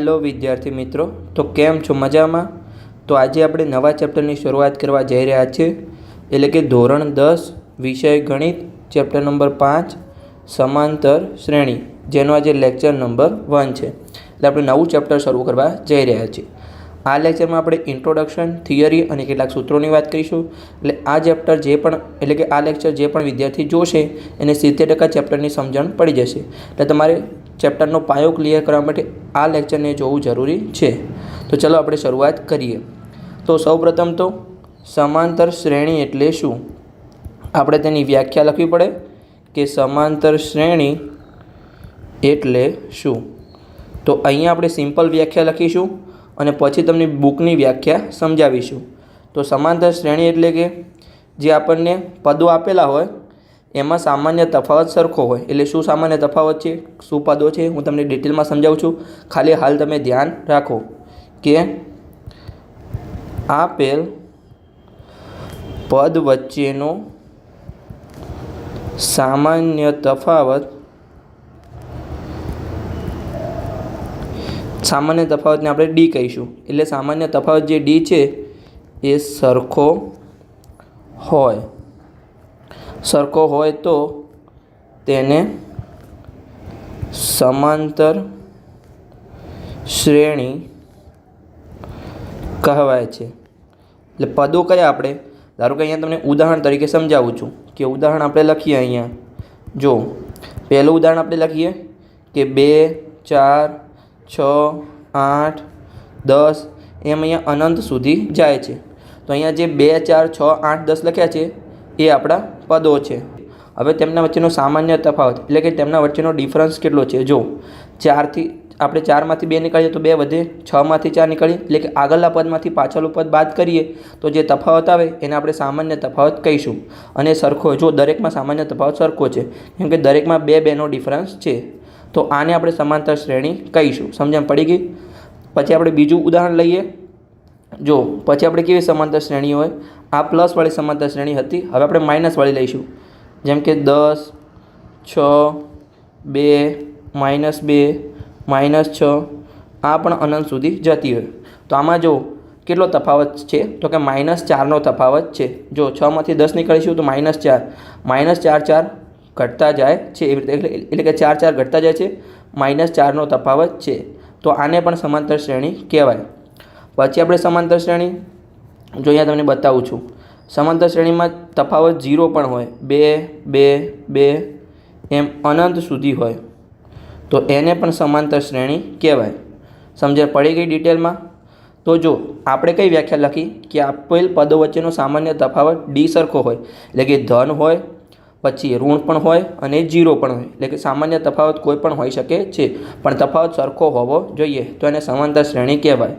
Hello વિદ્યાર્થી મિત્રો, તો કેમ છો? મજામાં? તો આજે આપણે નવા ચેપ્ટરની શરૂઆત કરવા જઈ રહ્યા છીએ, એટલે કે ધોરણ 10 વિષય ગણિત ચેપ્ટર નંબર 5 સમાંતર શ્રેણી, જેનો આજે લેક્ચર નંબર 1 છે. એટલે આપણે નવું ચેપ્ટર શરૂ કરવા જઈ રહ્યા છીએ. આ લેક્ચરમાં આપણે ઇન્ટ્રોડક્શન, થિયરી અને કેટલાક સૂત્રોની વાત કરીશું. એટલે આ ચેપ્ટર આ લેક્ચર જે પણ વિદ્યાર્થી જોશે એને 70% ચેપ્ટરની સમજણ પડી જશે. એટલે તમારે ચેપ્ટરનો પાયો ક્લિયર કરવા માટે આ લેક્ચરને જોવું જરૂરી છે. તો ચલો આપણે શરૂઆત કરીએ. તો સૌપ્રથમ તો સમાંતર શ્રેણી એટલે શું, આપણે તેની વ્યાખ્યા લખવી પડે કે સમાંતર શ્રેણી એટલે શું. તો અહીંયા આપણે સિમ્પલ વ્યાખ્યા લખીશું અને પછી તમને બુકની વ્યાખ્યા સમજાવીશું. તો સમાંતર શ્રેણી એટલે કે જે આપણને પદો આપેલા હોય એમાં સામાન્ય તફાવત સરખો હોય. એટલે શું સામાન્ય તફાવત છે, શું પદો છે, હું તમને ડિટેલમાં સમજાવું છું. ખાલી હાલ તમે ધ્યાન રાખો કે આપેલ પદ વચ્ચેનો સામાન્ય તફાવતને આપણે ડી કહીશું. એટલે સામાન્ય તફાવત જે ડી છે એ સરખો હોય તો તેને સમાંતર શ્રેણી કહેવાય છે. એટલે પદો કયા આપણે, ધારો કે અહીંયા તમને ઉદાહરણ તરીકે સમજાવું છું કે ઉદાહરણ આપણે લખીએ. અહીંયા જો પહેલું ઉદાહરણ આપણે લખીએ કે 2, 4, 6, 8, 10 એમ અહીંયા અનંત સુધી જાય છે. તો અહીંયા જે 2, 4, 6, 8, 10 લખ્યા છે એ આપણા પદો છે. હવે તેમના વચ્ચેનો સામાન્ય તફાવત એટલે કે તેમના વચ્ચેનો ડિફરન્સ કેટલો છે. જો 4માંથી 2 નીકળીએ તો 2 વધે, 6માંથી 4 નીકળીએ એટલે કે આગળના પદમાંથી પાછળનું પદ બાદ કરીએ તો જે તફાવત આવે એને આપણે સામાન્ય તફાવત કહીશું. અને સરખો, જો દરેકમાં સામાન્ય તફાવત સરખો છે કેમ કે દરેકમાં 2નો ડિફરન્સ છે, તો આને આપણે સમાંતર શ્રેણી કહીશું. સમજણ પડી ગઈ? પછી આપણે બીજું ઉદાહરણ લઈએ. જો પછી આપણે કેવી સમાંતર શ્રેણી હોય, આ પ્લસવાળી સમાંતર શ્રેણી હતી, હવે આપણે માઇનસવાળી લઈશું. જેમ કે 10, 6, 2, -2, -6 આ પણ અનંત સુધી જતી હોય. તો આમાં જો કેટલો તફાવત છે તો કે -4નો તફાવત છે. જો 6માંથી 10 નીકળીશું તો -4, -4 ઘટતા જાય છે એવી રીતે, એટલે કે 4 ઘટતા જાય છે, -4નો તફાવત છે. તો આને પણ સમાંતર શ્રેણી કહેવાય. પછી આપણે સમાંતર શ્રેણી જો અહીંયા તમને બતાવું છું, સમાંતર શ્રેણીમાં તફાવત 0 પણ હોય, 2, 2, 2 એમ અનંત સુધી હોય, તો એને પણ સમાંતર શ્રેણી કહેવાય. સમજણ પડી ગઈ ડિટેલમાં? તો જો આપણે કઈ વ્યાખ્યા લખી કે આપેલ પદો વચ્ચેનો સામાન્ય તફાવત ડી સરખો હોય, એટલે કે ધન હોય, પછી ઋણ પણ હોય અને 0 પણ હોય. એટલે કે સામાન્ય તફાવત કોઈ પણ હોઈ શકે છે, પણ તફાવત સરખો હોવો જોઈએ, તો એને સમાંતર શ્રેણી કહેવાય.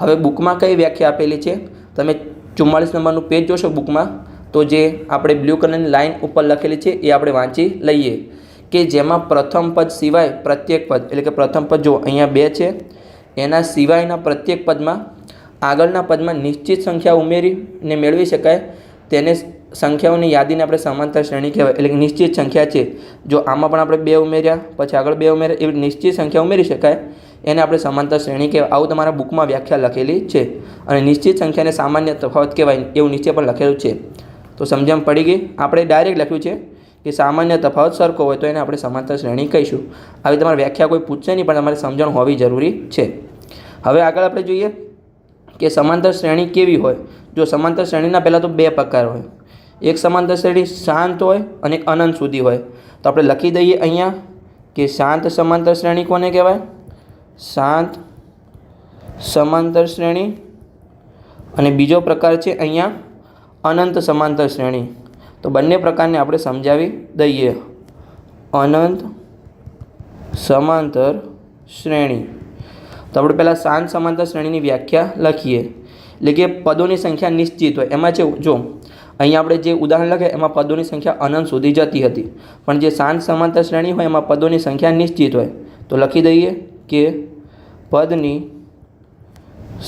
હવે બુકમાં કઈ વ્યાખ્યા આપેલી છે, તમે 44 નંબરનું પેજ જોશો બુકમાં, તો જે આપણે બ્લુ કલરની લાઇન ઉપર લખેલી છે એ આપણે વાંચી લઈએ કે જેમાં પ્રથમ પદ સિવાય પ્રત્યેક પદ, એટલે કે પ્રથમ પદ જો અહીંયા 2 છે, એના સિવાયના પ્રત્યેક પદમાં આગળના પદમાં નિશ્ચિત સંખ્યા ઉમેરીને મેળવી શકાય તેને સંખ્યાઓની યાદીને આપણે સમાંતર શ્રેણી કહેવાય. એટલે કે નિશ્ચિત સંખ્યા છે, જો આમાં પણ આપણે 2 ઉમેર્યા, પછી આગળ 2 ઉમેર્યા, એવી નિશ્ચિત સંખ્યા ઉમેરી શકાય એને આપણે સમાંતર શ્રેણી કહેવાય. આવું તમારા બુકમાં વ્યાખ્યા લખેલી છે. અને નિશ્ચિત સંખ્યાને સામાન્ય તફાવત કહેવાય એવું નીચે પણ લખેલું છે. તો સમજણ પડી ગઈ? આપણે ડાયરેક્ટ લખ્યું છે કે સામાન્ય તફાવત સરખો હોય તો એને આપણે સમાંતર શ્રેણી કહીશું. આવી તમારે વ્યાખ્યા કોઈ પૂછશે નહીં, પણ તમારે સમજણ હોવી જરૂરી છે. હવે આગળ આપણે જોઈએ કે સમાંતર શ્રેણી કેવી હોય. જો સમાંતર શ્રેણીના પહેલાં તો 2 પ્રકાર હોય. એક સમાંતર શ્રેણી શાંત હોય અને એક અનંત સુધી હોય. તો આપણે લખી દઈએ અહીંયા કે શાંત સમાંતર શ્રેણી કોને કહેવાય? શાંત સમાંતર શ્રેણી. અને બીજો પ્રકાર છે અહીંયા અનંત સમાંતર શ્રેણી. તો બંને પ્રકારને આપણે સમજાવી દઈએ. અનંત સમાંતર શ્રેણી. તો આપણે પહેલાં શાંત સમાંતર શ્રેણીની વ્યાખ્યા લખીએ. એટલે કે પદોની સંખ્યા નિશ્ચિત હોય. એમાં છે જો અહીંયા આપણે જે ઉદાહરણ લખે એમાં પદોની સંખ્યા અનંત સુધી જતી હતી, પણ જે શાંત સમાંતર શ્રેણી હોય એમાં પદોની સંખ્યા નિશ્ચિત હોય. તો લખી દઈએ કે પદની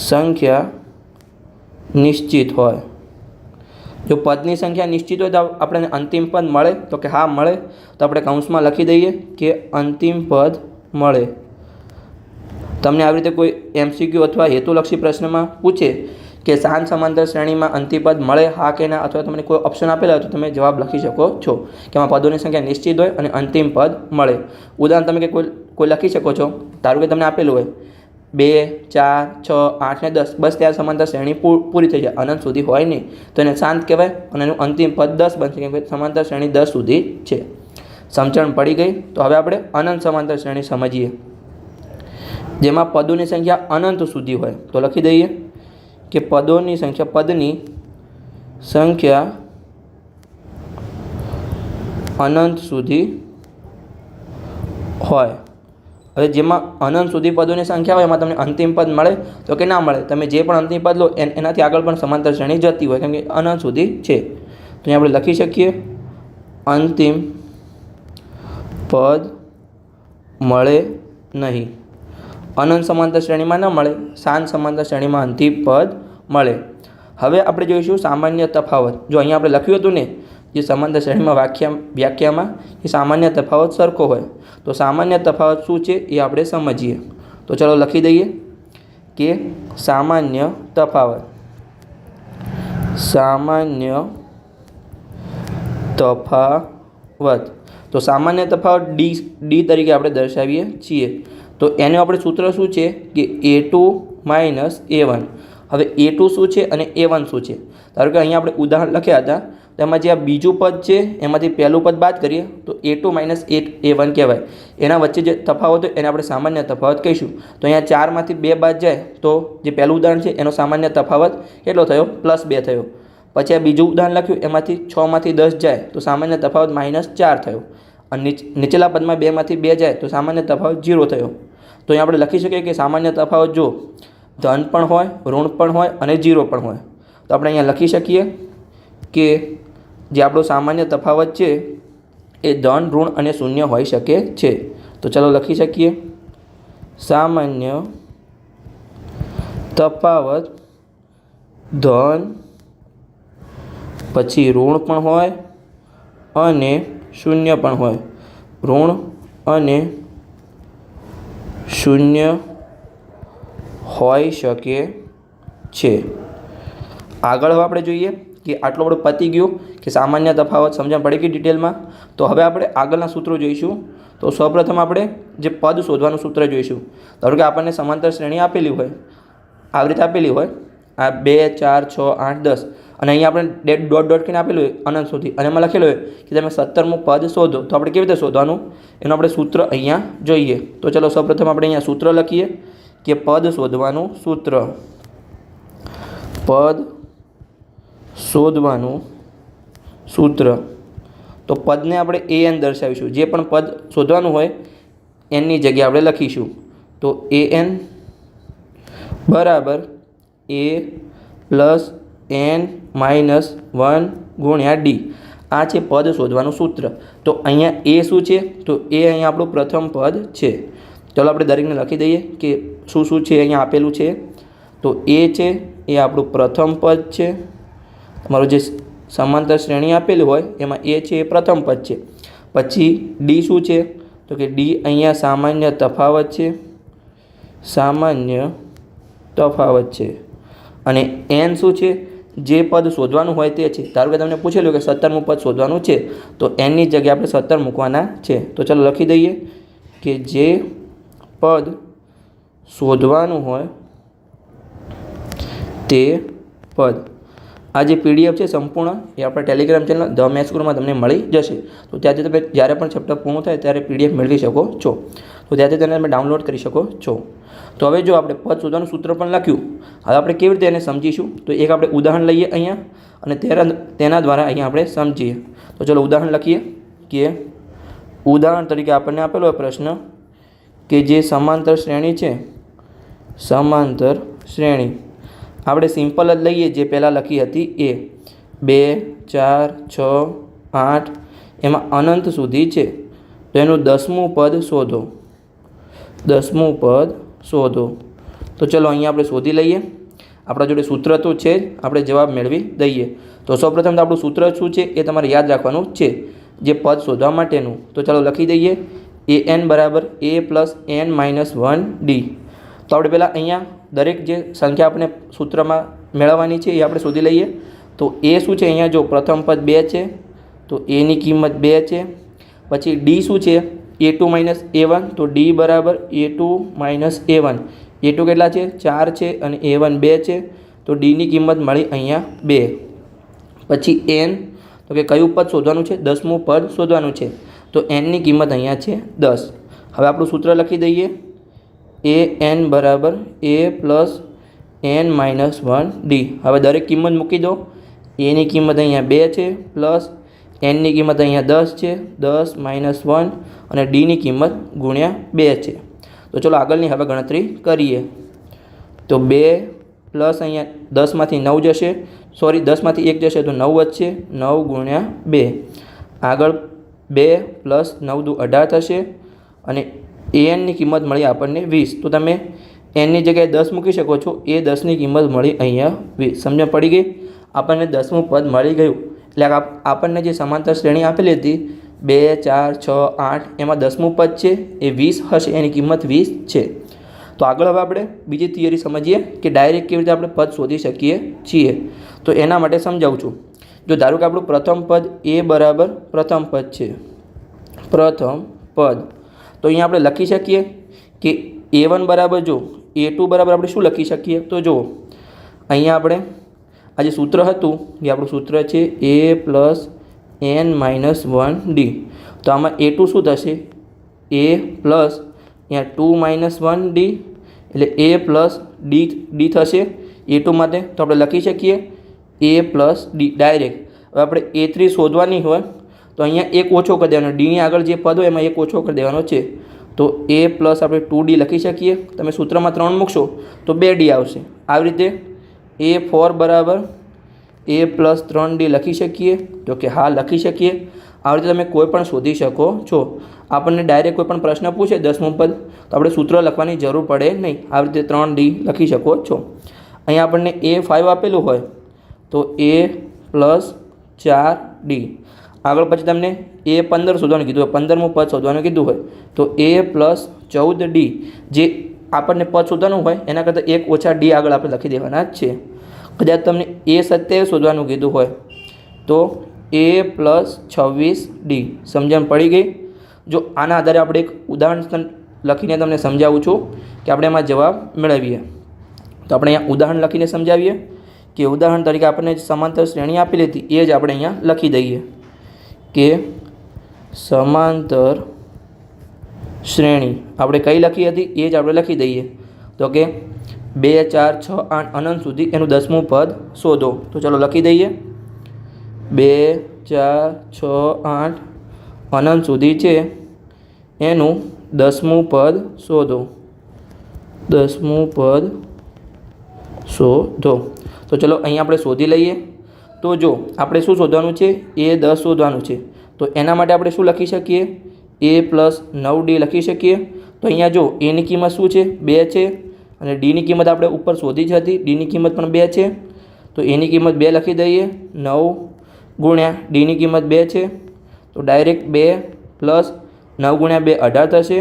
સંખ્યા નિશ્ચિત હોય. જો પદની સંખ્યા નિશ્ચિત હોય તો આપણને અંતિમ પદ મળે, તો કે હા મળે. તો આપણે કૌંસમાં લખી દઈએ કે અંતિમ પદ મળે. તમને આવી રીતે કોઈ MCQ અથવા હેતુલક્ષી પ્રશ્નમાં પૂછે કે શાંત સમાંતર શ્રેણીમાં અંતિપદ મળે, હા કે ના, અથવા તમને કોઈ ઓપ્શન આપેલા હોય તો તમે જવાબ લખી શકો છો કે એમાં પદોની સંખ્યા નિશ્ચિત હોય અને અંતિમ પદ મળે. ઉદાહરણ તમે કે કોઈ લખી શકો છો. ધારો કે તમને આપેલું હોય 2, 4, 6, 8 ને 10, બસ ત્યાં સમાંતર શ્રેણી પૂરી થઈ જાય, અનંત સુધી હોય નહીં, તો એને શાંત કહેવાય અને એનું અંતિમ પદ 10 બનશે, કેમ કે સમાંતર શ્રેણી 10 સુધી છે. સમજણ પડી ગઈ. તો હવે આપણે અનંત સમાંતર શ્રેણી સમજીએ, જેમાં પદોની સંખ્યા અનંત સુધી હોય. તો લખી દઈએ કે પદની સંખ્યા અનંત સુધી હોય. હવે જેમાં અનંત સુધી પદોની સંખ્યા હોય એમાં તમને અંતિમ પદ મળે તો કે ના મળે. તમે જે પણ અંતિમ પદ લો એનાથી આગળ પણ સમાંતર શ્રેણી જતી હોય, કેમ કે અનંત સુધી છે. તો અહીં આપણે લખી શકીએ અંતિમ પદ મળે નહીં. અનંત સમાંતર શ્રેણીમાં ન મળે, શાંત સમાંતર શ્રેણીમાં અંતિમ પદ મળે. હવે આપણે જોઈશું સામાન્ય તફાવત. જો અહીંયા આપણે લખ્યું હતું ને જે સમાંતર શ્રેણીમાં વ્યાખ્યામાં એ સામાન્ય તફાવત સરખો હોય, તો સામાન્ય તફાવત શું છે એ આપણે સમજીએ. તો ચલો લખી દઈએ કે સામાન્ય તફાવત તો સામાન્ય તફાવત ડી તરીકે આપણે દર્શાવીએ છીએ. તો એનું આપણે સૂત્ર શું છે કે A2 - A1. હવે A2 શું છે અને A1 શું છે? ધારો કે અહીંયા આપણે ઉદાહરણ લખ્યા હતા, તેમાં જે આ બીજું પદ છે એમાંથી પહેલું પદ બાદ કરીએ તો A2 - A1 કહેવાય. એના વચ્ચે જે તફાવત હોય એને આપણે સામાન્ય તફાવત કહીશું. તો અહીંયા 4માંથી 2 બાદ જાય તો જે પહેલું ઉદાહરણ છે એનો સામાન્ય તફાવત કેટલો થયો? +2 થયો. પછી આ બીજું ઉદાહરણ લખ્યું એમાંથી 6માંથી 10 જાય તો સામાન્ય તફાવત -4 થયો. અને નીચેલા પદમાં 2માંથી 2 જાય તો સામાન્ય તફાવત 0 થયો. તો અહીં આપણે લખી શકીએ કે સામાન્ય તફાવત જો ધન પણ હોય, ઋણ પણ હોય અને 0 પણ હોય. તો આપણે અહીંયા લખી શકીએ કે જે આપણો સામાન્ય તફાવત છે એ ધન, ઋણ અને શૂન્ય હોઈ શકે છે. તો ચાલો લખી શકીએ સામાન્ય તફાવત ધન, પછી ઋણ પણ હોય અને શૂન્ય પણ હોય. ઋણ અને શૂન્ય હોઈ શકે છે. આગળ હવે આપણે જોઈએ કે આટલો બધો પતી ગયો કે સામાન્ય તફાવત સમજણ પડી ગઈ ડિટેલમાં. તો હવે આપણે આગળના સૂત્રો જોઈશું. તો સૌપ્રથમ આપણે જે પદ શોધવાનું સૂત્ર જોઈશું. ધારો કે આપણને સમાંતર શ્રેણી આપેલી હોય, આવી રીતે આપેલી હોય, આ 2, 4, 6, 8, 10, અને અહીંયા આપણે ડોટ કરીને આપેલું હોય અનંત સુધી, અને એમાં લખેલું હોય કે તમે 17મું પદ શોધો. તો આપણે કેવી રીતે શોધવાનું એનું આપણે સૂત્ર અહીંયા જોઈએ. તો ચલો સૌપ્રથમ આપણે અહીંયા સૂત્ર લખીએ કે પદ શોધવાનું સૂત્ર. પદ શોધવાનું સૂત્ર. તો પદને આપણે an દર્શાવીશું. જે પણ પદ શોધવાનું હોય એની જગ્યાએ આપણે લખીશું. તો an બરાબર a + n - 1 × d. આ છે પદ શોધવાનું સૂત્ર. તો અહીંયા એ શું છે? તો એ અહીંયા આપણું પ્રથમ પદ છે. ચાલો આપણે દરેકને લખી દઈએ કે શું છે અહીંયા આપેલું છે. તો એ છે એ આપણું પ્રથમ પદ છે. તમારું જે સમાંતર શ્રેણી આપેલી હોય એમાં એ છે એ પ્રથમ પદ છે. પછી ડી શું છે? તો કે ડી અહીંયા સામાન્ય તફાવત છે. સામાન્ય તફાવત છે. અને એન શું છે? જે પદ શોધવાનું હોય તે છે. ધારો કે તમને પૂછેલું કે 17મું પદ શોધવાનું છે તો એની જગ્યાએ આપણે 17 મૂકવાના છે. તો ચાલો લખી દઈએ કે જે પદ શોધવાનું હોય તે પદ. આ જે PDF છે સંપૂર્ણ એ આપણા ટેલિગ્રામ ચેનલ ધ મેથ્સ ગુરુમાં તમને મળી જશે. તો ત્યાંથી તમે જ્યારે પણ ચેપ્ટર પૂર્ણ થાય ત્યારે PDF મેળવી શકો છો. તો ત્યાંથી તેને તમે ડાઉનલોડ કરી શકો છો. તો હવે જો આપણે પદ શોધવાનું સૂત્ર પણ લખ્યું, હવે આપણે કેવી રીતે એને સમજીશું? તો એક આપણે ઉદાહરણ લઈએ અહીંયા અને તેના દ્વારા અહીંયા આપણે સમજીએ. તો ચલો ઉદાહરણ લખીએ કે ઉદાહરણ તરીકે આપણને આપેલો પ્રશ્ન કે જે સમાંતર શ્રેણી છે, સમાંતર શ્રેણી આપણે સિમ્પલ જ લઈએ જે પહેલાં લખી હતી એ 2, 4, 6, 8 એમાં અનંત સુધી છે. તો એનું 10મું પદ શોધો. 10મું પદ શોધો. તો ચલો અહીંયા આપણે શોધી લઈએ. આપણા જોડે સૂત્ર તો છે જ, આપણે જવાબ મેળવી દઈએ. તો સૌપ્રથમ તો આપણું સૂત્ર શું છે એ તમારે યાદ રાખવાનું છે જે પદ શોધવા માટેનું. તો ચાલો લખી દઈએ an બરાબર a + n - 1 d. તો આપણે પહેલાં અહીંયા દરેક જે સંખ્યા આપણે સૂત્રમાં મેળવવાની છે એ આપણે શોધી લઈએ. તો એ શું છે, અહીંયા જો પ્રથમ પદ 2 છે તો એની કિંમત 2 છે. પછી ડી શું છે, a2 - a1, તો ડી બરાબર a2 - a1. a2 કેટલા છે, 4 છે અને a1 2 છે, તો ડીની કિંમત મળી અહીંયા 2. પછી એન, તો કે કયું પદ શોધવાનું છે, 10મું પદ શોધવાનું છે, તો એનની કિંમત અહીંયા છે 10. હવે આપણું સૂત્ર લખી દઈએ, an બરાબર a plus n minus 1 D. હવે દરેક કિંમત મૂકી દો. એની કિંમત અહીંયા 2 છે પ્લસ એનની કિંમત અહીંયા 10 છે, 10 માઇનસ 1, અને ડીની કિંમત ગુણ્યા 2 છે. તો ચલો આગળની હવે ગણતરી કરીએ. તો 2 પ્લસ અહીંયા 10માંથી 9 જશે, સોરી 10માંથી 1 જશે તો 9 વધશે, 9 ગુણ્યા 2. આગળ 2 પ્લસ 9 દુ 18 થશે, અને એનની કિંમત મળી આપણને 20. તો તમે એનની જગ્યાએ 10 મૂકી શકો છો. એ 10ની કિંમત મળી અહીંયા 20. સમજણ પડી ગઈ? આપણને 10મું પદ મળી ગયું. એટલે આપણને જે સમાંતર શ્રેણી આપેલી હતી 2, 4, 6, 8, એમાં 10મું પદ છે એ 20 હશે, એની કિંમત 20 છે. તો આગળ હવે આપણે બીજી થિયરી સમજીએ કે ડાયરેક્ટ કેવી રીતે આપણે પદ શોધી શકીએ છીએ. તો એના માટે સમજાવું છું. જો ધારો કે આપણું પ્રથમ પદ એ બરાબર પ્રથમ પદ છે, પ્રથમ પદ, તો અહીંયા આપણે લખી શકીએ કે a1 બરાબર, જો a2 બરાબર આપણે શું લખી શકીએ, તો જુઓ અહીંયા આપણે આ જે સૂત્ર હતું એ આપણું સૂત્ર છે a plus n minus 1 D. તો આમાં a2 શું થશે, a પ્લસ અહીંયા 2 માઇનસ 1 ડી, એટલે a પ્લસ ડી થશે a2 માટે. તો આપણે લખી શકીએ a પ્લસ ડી ડાયરેક્ટ. હવે આપણે a3 શોધવાની હોય તો અહીંયા એક ઓછો કરી દેવાનો, ડીની આગળ જે પદ હોય એમાં એક ઓછો કરી દેવાનો છે. તો a પ્લસ આપણે 2d લખી શકીએ. તમે સૂત્રમાં 3 મૂકશો તો 2d આવશે. આવી રીતે a4 બરાબર a પ્લસ 3d લખી શકીએ, તો કે હા લખી શકીએ. આવી રીતે તમે કોઈ પણ શોધી શકો છો. આપણને ડાયરેક્ટ કોઈ પણ પ્રશ્ન પૂછે 10મું પદ તો આપણે સૂત્ર લખવાની જરૂર પડે નહીં. આવી રીતે 3d લખી શકો છો. અહીંયા આપણને a5 આપેલું હોય તો a પ્લસ 4d. આગળ પછી તમને a15 શોધવાનું કીધું હોય, 15મું પદ શોધવાનું કીધું હોય તો a પ્લસ 14d. જે આપણને પદ શોધવાનું હોય એના કરતાં એક ઓછા ડી આગળ આપણે લખી દેવાના જ છે. કદાચ તમને a27 શોધવાનું કીધું હોય તો a પ્લસ 26d. સમજણ પડી ગઈ? જો આના આધારે આપણે એક ઉદાહરણ લખીને તમને સમજાવું છું કે આપણે એમાં જવાબ મેળવીએ. તો આપણે અહીંયા ઉદાહરણ લખીને સમજાવીએ કે ઉદાહરણ તરીકે આપણને સમાંતર શ્રેણી આપેલી હતી એ જ આપણે અહીંયા લખી દઈએ કે સમાંતર શ્રેણી આપણે કઈ લખી હતી એ જ આપણે લખી દઈએ. તો કે 2, 4, 6, 8 અનંત સુધી એનું 10મું પદ શોધો. તો ચલો લખી દઈએ 2, 4, 6, 8 અનંત સુધી છે એનું 10મું પદ શોધો. 10મું પદ શોધો. તો ચલો અહીંયા આપણે શોધી લઈએ. તો જો આપણે શું શોધવાનું છે, a10 શોધવાનું છે. તો એના માટે આપણે શું લખી શકીએ, a પ્લસ 9d લખી શકીએ. તો અહીંયા જો એની કિંમત શું છે, 2 છે, અને ડીની કિંમત આપણે ઉપર શોધી જ હતી, ડીની કિંમત પણ 2 છે. તો એની કિંમત 2 લખી દઈએ, 9 ગુણ્યા ડીની કિંમત 2 છે. તો ડાયરેક્ટ 2 પ્લસ 9 ગુણ્યા 2 18 થશે,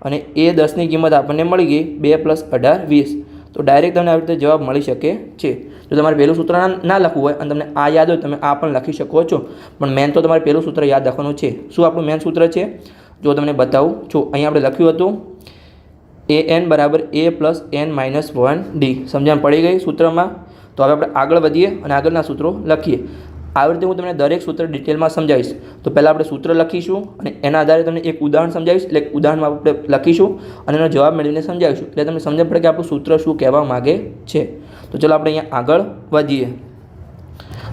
અને a10ની કિંમત આપણને મળી ગઈ 2 પ્લસ 18 20. તો ડાયરેક્ટ તમને આવી રીતે જવાબ મળી શકે છે. જો તમારે પહેલું સૂત્ર ના લખવું હોય અને તમને આ યાદ હોય તમે આ પણ લખી શકો છો, પણ મેન તો તમારે પહેલું સૂત્ર યાદ રાખવાનું છે. શું આપણું મેન સૂત્ર છે જો તમને બતાવું છું. અહીંયા આપણે લખ્યું હતું an બરાબર a plus n minus 1d. સમજણ પડી ગઈ સૂત્રમાં? તો હવે આપણે આગળ વધીએ અને આગળના સૂત્રો લખીએ. આવી રીતે હું તમને દરેક સૂત્ર ડિટેલમાં સમજાવીશ. તો પહેલાં આપણે સૂત્ર લખીશું અને એના આધારે તમને એક ઉદાહરણ સમજાવીશ. એટલે ઉદાહરણમાં આપણે લખીશું અને એનો જવાબ મેળવીને સમજાવીશું. એટલે તમને સમજણ પડે કે આપણું સૂત્ર શું કહેવા માગે છે. તો ચલો આપણે અહીંયા આગળ વધીએ.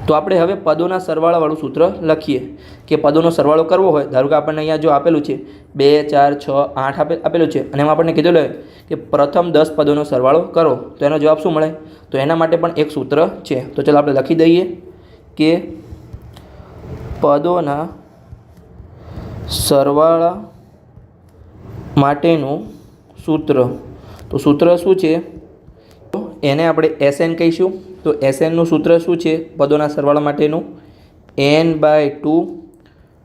તો આપણે હવે પદોના સરવાળાવાળું સૂત્ર લખીએ કે પદોનો સરવાળો કરવો હોય, ધારો કે આપણને અહીંયા જો આપેલું છે 2, 4, 6, 8 આપેલું છે, અને એમાં આપણને કીધેલું હોય કે પ્રથમ 10 પદોનો સરવાળો કરો, તો એનો જવાબ શું મળે? તો એના માટે પણ એક સૂત્ર છે. તો ચલો આપણે લખી દઈએ કે પદોના સરવાળા માટેનું સૂત્ર. તો સૂત્ર શું છે? એને આપણે SN કહીશું. તો SNનું સૂત્ર શું છે પદોના સરવાળા માટેનું? n/2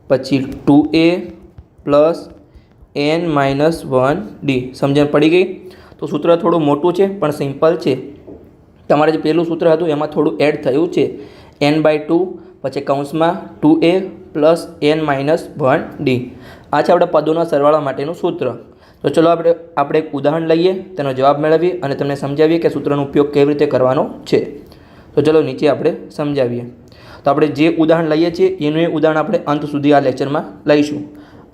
પછી 2a પ્લસ n - 1d. સમજણ પડી ગઈ? તો તો સૂત્ર થોડું મોટું છે પણ સિમ્પલ છે. તમારે જે પહેલું સૂત્ર હતું એમાં થોડું એડ થયું છે, n/2 પછી કૌંસમાં 2a પ્લસ n-1d. આ છે આપણે પદોના સરવાળા માટેનું સૂત્ર. તો ચલો આપણે એક ઉદાહરણ લઈએ, તેનો જવાબ મેળવીએ અને તમને સમજાવીએ કે સૂત્રનો ઉપયોગ કેવી રીતે કરવાનો છે. તો ચલો નીચે આપણે સમજાવીએ. તો આપણે જે ઉદાહરણ લઈએ છીએ એનું એ ઉદાહરણ આપણે અંત સુધી આ લેક્ચરમાં લઈશું.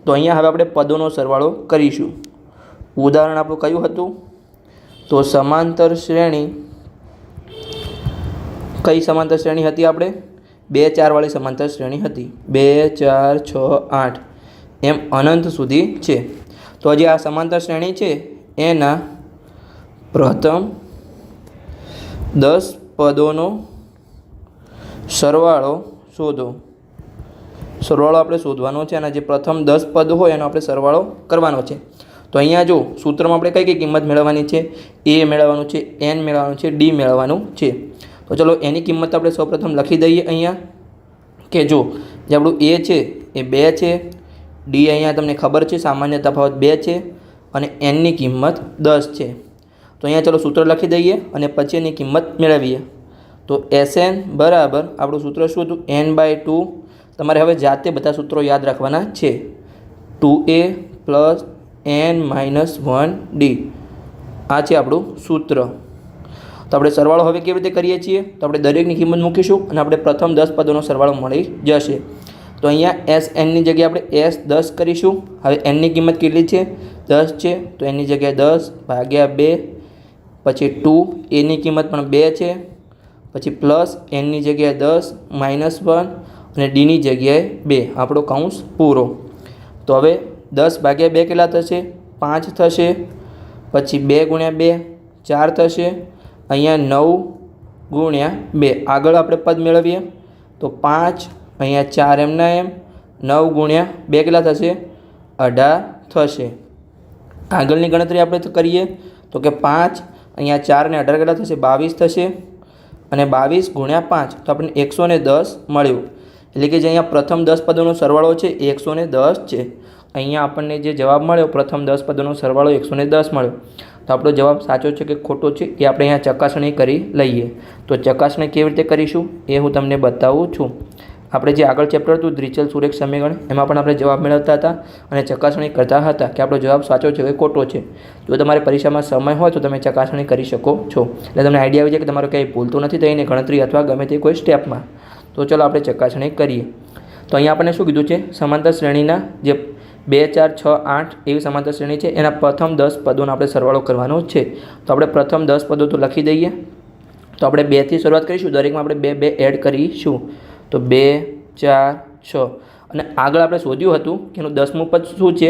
તો અહીંયા હવે આપણે પદોનો સરવાળો કરીશું. ઉદાહરણ આપણું કયું હતું? તો સમાંતર શ્રેણી. કઈ સમાંતર શ્રેણી હતી? આપણે 2, 4 વાળી સમાંતર શ્રેણી હતી. 2, 4, 6, 8 એમ અનંત સુધી છે. તો જે આ સમાંતર શ્રેણી છે એના પ્રથમ 10 પદોનો સરવાળો શોધો. સરવાળો આપણે શોધવાનો છે અને જે પ્રથમ 10 પદ હોય એનો આપણે સરવાળો કરવાનો છે. તો અહીંયા જો સૂત્રમાં આપણે કઈ કઈ કિંમત મેળવવાની છે? a મેળવવાનું છે, n મેળવવાનું છે, d મેળવવાનું છે. તો ચલો એની કિંમત આપણે સૌપ્રથમ લખી દઈએ અહીંયા કે જો જે આપણું a છે એ 2 છે, d અહીંયા તમને ખબર છે સામાન્ય તફાવત 2 છે અને nની કિંમત 10 છે. તો અહીંયા ચલો સૂત્ર લખી દઈએ અને પછી એની કિંમત મેળવીએ. તો Sn બરાબર આપણું સૂત્ર શું હતું? n/2. તમારે હવે જાતે બધા સૂત્રો યાદ રાખવાના છે. 2a plus n-1d. આ છે આપણું સૂત્ર. તો આપણે સરવાળો હવે કેવી રીતે કરીએ છીએ? તો આપણે દરેકની કિંમત મૂકીશું અને આપણે પ્રથમ 10 પદોનો સરવાળો મળી જશે. તો અહીંયા Snની જગ્યાએ આપણે S10 કરીશું. હવે nની કિંમત કેટલી છે? 10 છે. તો એની જગ્યાએ 10 ભાગ્યા 2 પછી 2, એની કિંમત પણ 2 છે, પછી પ્લસ nની જગ્યાએ 10 -1 અને ડીની જગ્યાએ 2. આપણો કૌંસ પૂરો. તો હવે 10 ભાગ્યા 2 કેટલા થશે? 5 થશે. પછી 2 ગુણ્યા 2 4 થશે. અહીંયા 9 ગુણ્યા 2. આગળ આપણે પદ મેળવીએ તો 5, અહીંયા 4 એમના એમ, 9 ગુણ્યા 2 કેટલા થશે? 18 થશે. આગળની ગણતરી આપણે કરીએ તો કે 5, અહીંયા 4 ને 18 કેટલા થશે? 22 થશે. અને 22 ગુણ્યા 5 તો આપણને 110 મળ્યું. એટલે કે જે અહીંયા પ્રથમ 10 પદોનો સરવાળો છે એ 110 છે. અહીંયા આપણને જે જવાબ મળ્યો પ્રથમ 10 પદોનો સરવાળો 110 મળ્યો. તો આપણો જવાબ સાચો છે કે ખોટો છે એ આપણે અહીંયા ચકાસણી કરી લઈએ. તો ચકાસણી કેવી રીતે કરીશું એ હું તમને બતાવું છું. આપણે જે આગળ ચેપ્ટર હતું દ્વિચલ સુરેખ સમીકરણ એમાં પણ આપણે જવાબ મેળવતા હતા અને ચકાસણી કરતા હતા કે આપણો જવાબ સાચો છે કે ખોટો છે. જો તમારે પરીક્ષામાં સમય હોય તો તમે ચકાસણી કરી શકો છો. એટલે તમને આઈડિયા આવી જાય કે તમારું કંઈ ભૂલતું નથી થઈને ગણતરી અથવા ગમે તે કોઈ સ્ટેપમાં. તો ચલો આપણે ચકાસણી કરીએ. તો અહીંયા આપણને શું કીધું છે? સમાંતર શ્રેણીના જે 2, 4, 6, 8 એવી સમાંતર શ્રેણી છે એના પ્રથમ 10 પદોનો આપણે સરવાળો કરવાનો છે. તો આપણે પ્રથમ 10 પદો તો લખી દઈએ. તો આપણે 2થી શરૂઆત કરીશું. દરેકમાં આપણે 2 એડ કરીશું. તો 2, 4, 6 અને આગળ આપણે શોધ્યું હતું કે એનું 10મું પદ શું છે?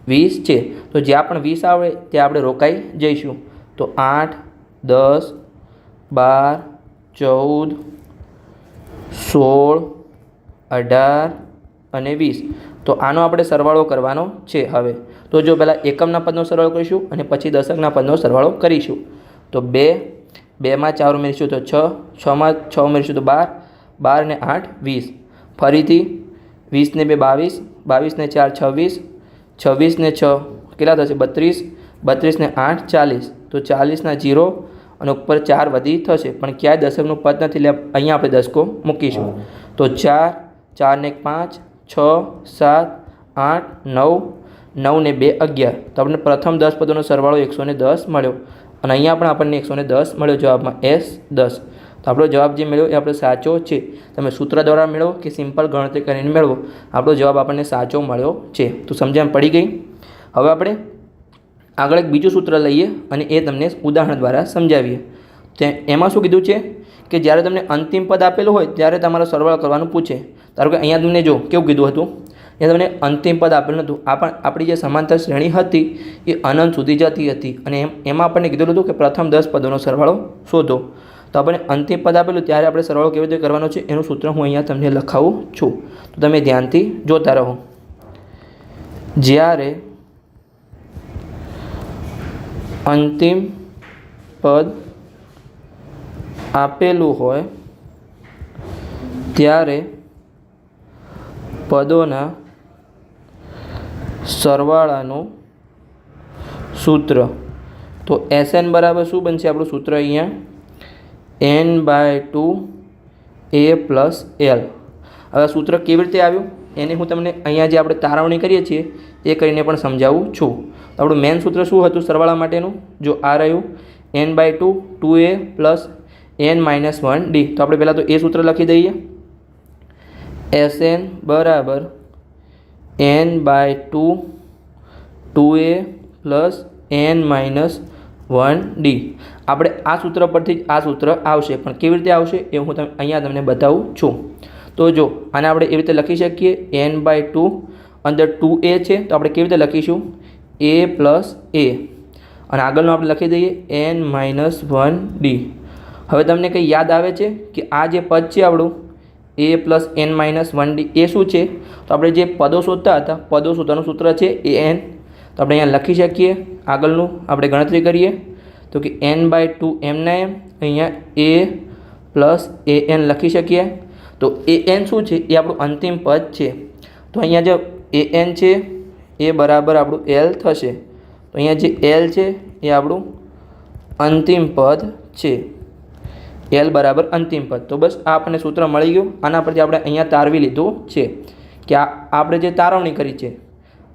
20 છે. તો જ્યાં પણ 20 આવે ત્યાં આપણે રોકાઈ જઈશું. તો 8, 10, 12, 14, 16, 18 અને 20. તો આનો આપણે સરવાળો કરવાનો છે હવે. તો જો પહેલાં એકમના પદનો સરવાળો કરીશું અને પછી દશકના પદનો સરવાળો કરીશું. તો 2, 2માં 4 ઉમેરીશું તો 6, 6માં 6 ઉમેરીશું તો 12, 12 ને 8, 20. ફરીથી 20 ને 2 22, 22 ને 4 26, 26 ને 6 કેટલા થશે? 32, 32 ને 8 40. તો 40ના 0 અને ઉપર 4 વધી થશે પણ ક્યાંય દશકનું પદ નથી એટલે અહીંયા આપણે દશકો મૂકીશું. તો 4, 4 ને 5, 6, 7, 8, 9, 9 ને 2 11. તો આપણને પ્રથમ 10 પદોનો સરવાળો 110 મળ્યો અને અહીંયા પણ આપણને 110 મળ્યો જવાબમાં S10. તો આપણો જવાબ જે મેળવ્યો એ આપણો સાચો છે. તમે સૂત્ર દ્વારા મેળવો કે સિમ્પલ ગણતરી કરીને મેળવો, આપણો જવાબ આપણને સાચો મળ્યો છે. તો સમજણ પડી ગઈ? હવે આપણે આગળ એક બીજું સૂત્ર લઈએ અને એ તમને ઉદાહરણ દ્વારા સમજાવીએ. તો એમાં શું કીધું છે કે જ્યારે તમને અંતિમ પદ આપેલું હોય ત્યારે તમારે સરવાળો કરવાનું પૂછે. ધારો કે અહીંયા તમને જો કેવું કીધું હતું, અહીંયા તમને અંતિમ પદ આપેલું હતું. આપણી જે સમાંતર શ્રેણી હતી એ અનંત સુધી જતી હતી અને એમાં આપણને કીધેલું હતું કે પ્રથમ 10 પદોનો સરવાળો શોધો. તો આપણે અંતિમ પદ આપેલું ત્યારે આપણે સરવાળો કેવી રીતે કરવાનો છે એનું સૂત્ર હું અહીંયા તમને લખાવું છું. તો તમે ધ્યાનથી જોતા રહો. જ્યારે અંતિમ પદ આપેલું હોય ત્યારે પદોના સરવાળાનું સૂત્ર. તો તો Sn બરાબર શું બનશે આપણું સૂત્ર અહીંયા n/2 a પ્લસ l. હવે સૂત્ર કેવી રીતે આવ્યું એને હું તમને અહીંયા જે આપણે તારવણી કરીએ છીએ એ કરીને પણ સમજાવું છું. તો આપણું મેઇન સૂત્ર શું હતું સરવાળા માટેનું? જો આ રહ્યું n/2 2a પ્લસ n-1d. તો આપણે પહેલાં તો એ સૂત્ર લખી દઈએ. Sn બરાબર n/2 2a પ્લસ n-1d. આપણે આ સૂત્ર પરથી જ આ સૂત્ર આવશે, પણ કેવી રીતે આવશે એ હું અહીંયા તમને બતાવું છું. તો જો આને આપણે એવી રીતે લખી શકીએ n/2 અંદર 2a છે તો આપણે કેવી રીતે લખીશું a પ્લસ a અને આગળનું આપણે લખી દઈએ n-1d. હવે તમને કંઈ યાદ આવે છે કે આ જે પદ છે આપણું a પ્લસ n-1d એ શું છે? તો આપણે જે પદો શોધતા હતા પદો શોધવાનું સૂત્ર છે an. તો આપણે અહીંયા લખી શકીએ. આગળનું આપણે ગણતરી કરીએ તો કે n/2 એમના એમ અહીંયા a પ્લસ an લખી શકીએ. તો an શું છે? એ આપણું અંતિમ પદ છે. તો અહીંયા જો an છે એ બરાબર આપણું l થશે. તો અહીંયા જે l છે એ આપણું અંતિમ પદ છે. l બરાબર અંતિમ પદ. તો બસ આ આપણને સૂત્ર મળી ગયું. આના પરથી આપણે અહીંયા તારવી લીધું છે કે આપણે જે તારવણી કરી છે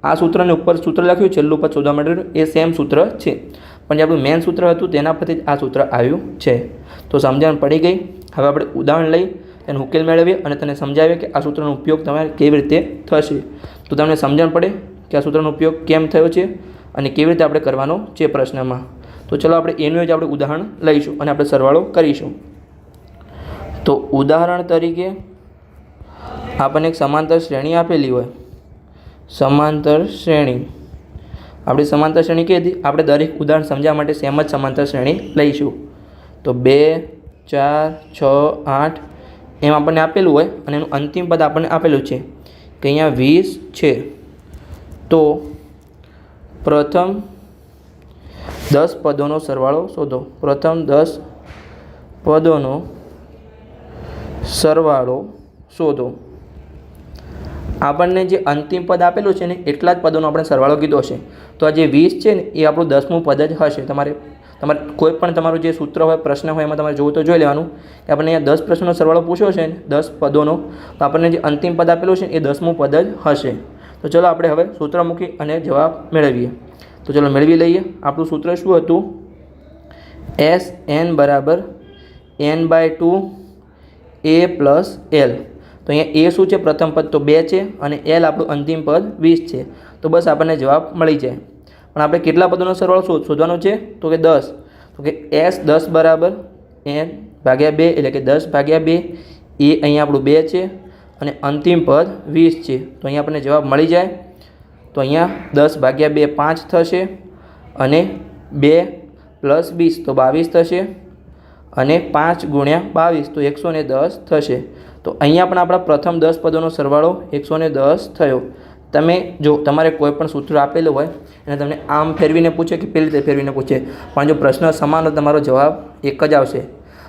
આ સૂત્રને ઉપર સૂત્ર લખ્યું છેલ્લું પદ શોધવા માટેનું એ સેમ સૂત્ર છે, પણ જે આપણું મેઇન સૂત્ર હતું તેના પરથી જ આ સૂત્ર આવ્યું છે. તો સમજણ પડી ગઈ. હવે આપણે ઉદાહરણ લઈ તેનો ઉકેલ મેળવીએ અને તને સમજાવીએ કે આ સૂત્રનો ઉપયોગ તમારે કેવી રીતે થશે. તો તમને સમજણ પડે કે આ સૂત્રનો ઉપયોગ કેમ થયો છે અને કેવી રીતે આપણે કરવાનો છે પ્રશ્નમાં. તો ચલો આપણે એનું જ આપણે ઉદાહરણ લઈશું અને આપણે સરવાળો કરીશું. તો ઉદાહરણ તરીકે આપણને એક સમાંતર શ્રેણી આપેલી હોય. સમાંતર શ્રેણી આપણી સમાંતર શ્રેણી કઈ હતી? આપણે દરેક ઉદાહરણ સમજવા માટે સેમ જ સમાંતર શ્રેણી લઈશું. તો 2 4 6 8 એમ આપણને આપેલું હોય અને એનું અંતિમ પદ આપણને આપેલું છે કે અહીંયા 20 છે. તો પ્રથમ 10 પદોનો સરવાળો શોધો. પ્રથમ 10 પદોનો સરવાળો શોધો. આપણને જે અંતિમ પદ આપેલું છે ને એટલા જ પદોનો આપણે સરવાળો કીધો છે. તો આ જે 20 છે ને એ આપણું 10મું પદ જ હશે. તમારે કોઈ પણ તમારું જે સૂત્ર હોય પ્રશ્ન હોય એમાં તમારે જોવું તો જોઈ લેવાનું કે આપણને અહીંયા 10 પ્રશ્નનો સરવાળો પૂછ્યો છે ને 10 પદોનો, તો આપણને જે અંતિમ પદ આપેલું છે એ 10મું પદ જ હશે. તો ચલો આપણે હવે સૂત્ર મૂકી અને જવાબ મેળવીએ. તો ચલો મેળવી લઈએ. આપણું સૂત્ર શું હતું? Sn બરાબર n/2 a પ્લસ l. તો અહીંયા a શું છે? પ્રથમ પદ તો 2 છે અને l આપણું અંતિમ પદ 20 છે. તો બસ આપણને જવાબ મળી જાય. પણ આપણે કેટલા પદોનો સરવાળો શોધવાનો છે? તો કે 10. તો કે S10 બરાબર n/2 એટલે કે 10/2 એ અહીંયા આપણું 2 છે અને અંતિમ પદ 20 છે. તો અહીંયા આપણને જવાબ મળી જાય. તો અહીંયા 10/2 5 થશે અને 2 પ્લસ 20 તો 22 થશે અને 5 ગુણ્યા 22 તો 110 થશે. તો અહીંયા પણ આપણા પ્રથમ 10 પદોનો સરવાળો 110 થયો. તમે જો તમારે કોઈ પણ સૂત્ર આપેલું હોય અને તમને આમ ફેરવીને પૂછે કે પેલી રીતે ફેરવીને પૂછે, પણ જો પ્રશ્ન સમાન હોય તમારો જવાબ એક જ આવશે.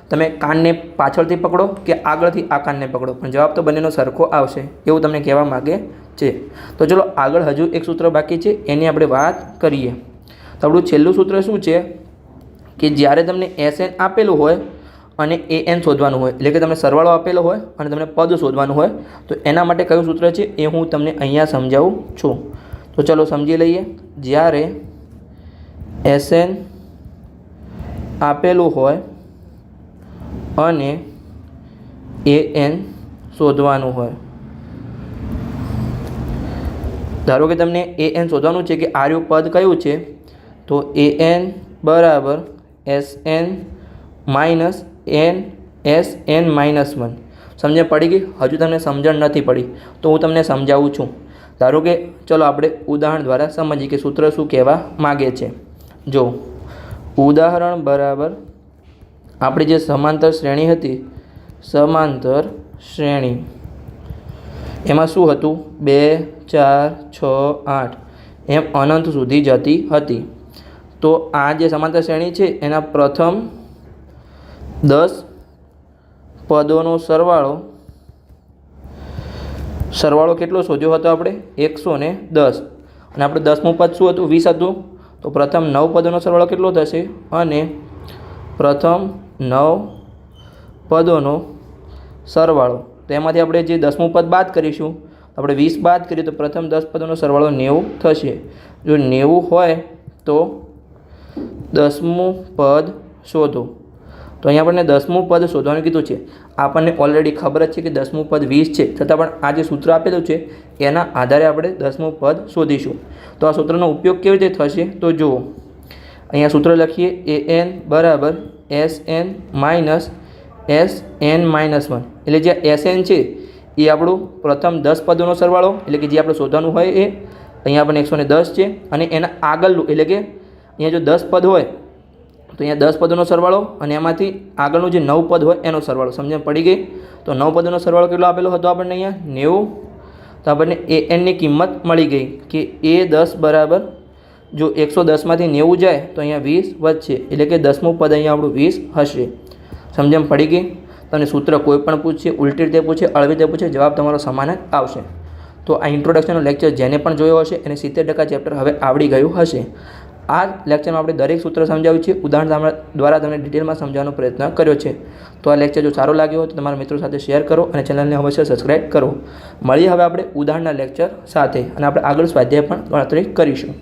તમે કાનને પાછળથી પકડો કે આગળથી આ કાનને પકડો, પણ જવાબ તો બંનેનો સરખો આવશે એવું તમને કહેવા માગે છે. તો ચલો આગળ હજુ એક સૂત્ર બાકી છે એની આપણે વાત કરીએ. તો આપણું છેલ્લું સૂત્ર શું છે કે જ્યારે તમને Sn આપેલું હોય અને an શોધવાનું હોય, એટલે કે તમને સરવાળો આપેલો હોય અને તમને પદ શોધવાનું હોય, તો એના માટે કયું સૂત્ર છે એ હું તમને અહીંયા સમજાવું છું. તો ચલો સમજી લઈએ. જ્યારે Sn આપેલું હોય અને an શોધવાનું હોય, ધારો કે તમને an શોધવાનું છે કે આર્યું પદ કયું છે, તો an બરાબર Sn માઇનસ Sn-1. સમજણ પડી ગઈ? હજુ તમને સમજણ નથી પડી તો હું તમને સમજાવું છું. ધારો કે ચલો આપણે ઉદાહરણ દ્વારા સમજીએ કે સૂત્ર શું કહેવા માગે છે. જો ઉદાહરણ બરાબર આપણી જે સમાંતર શ્રેણી હતી, સમાંતર શ્રેણી એમાં શું હતું? 2 4 6 8 એમ અનંત સુધી જતી હતી. તો આ જે સમાંતર શ્રેણી છે એના પ્રથમ 10 પદોનો સરવાળો કેટલો શોધ્યો હતો આપણે? 110. અને આપણે 10મું પદ શું હતું? 20 હતું. તો પ્રથમ 9 પદોનો સરવાળો કેટલો થશે અને પ્રથમ 9 પદોનો સરવાળો, તો એમાંથી આપણે જે 10મું પદ બાદ કરીશું, આપણે 20 બાદ કરીએ તો પ્રથમ 10 પદોનો સરવાળો 90 થશે. જો 90 હોય તો 10મું પદ શોધો. તો અહીંયા આપણને 10મું પદ શોધવાનું કીધું છે. આપણને ઓલરેડી ખબર જ છે કે 10મું પદ 20 છે, છતાં પણ આ જે સૂત્ર આપેલું છે એના આધારે આપણે 10મું પદ શોધીશું. તો આ સૂત્રનો ઉપયોગ કેવી રીતે થશે તો જુઓ, અહીંયા સૂત્ર લખીએ an બરાબર sn માઇનસ sn-1, એટલે જે sn છે એ આપણું પ્રથમ 10 પદોનો સરવાળો, એટલે કે જે આપણે શોધવાનું હોય એ અહીંયા આપણને 110 છે, અને એના આગળનું એટલે કે અહીંયા જો 10 પદ હોય તો અહીંયા 10 પદોનો સરવાળો અને એમાંથી આગળનું જે 9 પદ હોય એનો સરવાળો. સમજણ પડી ગઈ? તો 9 પદોનો સરવાળો કેટલો આપેલો હતો આપણને અહીંયા 90. તો આપણને anની કિંમત મળી ગઈ કે a10 બરાબર જો 110માંથી 90 જાય તો અહીંયા 20 વધશે, એટલે કે 10મું પદ અહીંયા આપણું 20 હશે. સમજણ પડી ગઈ? તમને સૂત્ર કોઈ પણ પૂછે, ઉલટી રીતે પૂછે, અળવી રીતે પૂછે, જવાબ તમારો સમાન જ આવશે. તો આ ઇન્ટ્રોડક્શનનો લેક્ચર જેને પણ જોયો હશે એને 70% ચેપ્ટર હવે આવડી ગયું હશે. આ લેક્ચરમાં આપણે દરેક સૂત્ર સમજાવ્યું છે, ઉદાહરણ દ્વારા તમને ડિટેલમાં સમજાવવાનો પ્રયત્ન કર્યો છે. તો આ લેક્ચર જો સારો લાગ્યો હોય તો તમારા મિત્રો સાથે શેર કરો અને ચેનલને અવશ્ય સબસ્ક્રાઈબ કરો. મળીએ હવે આપણે ઉદાહરણના લેક્ચર સાથે, અને આપણે આગળ સ્વાધ્યાય પણ ગણતરી કરીશું.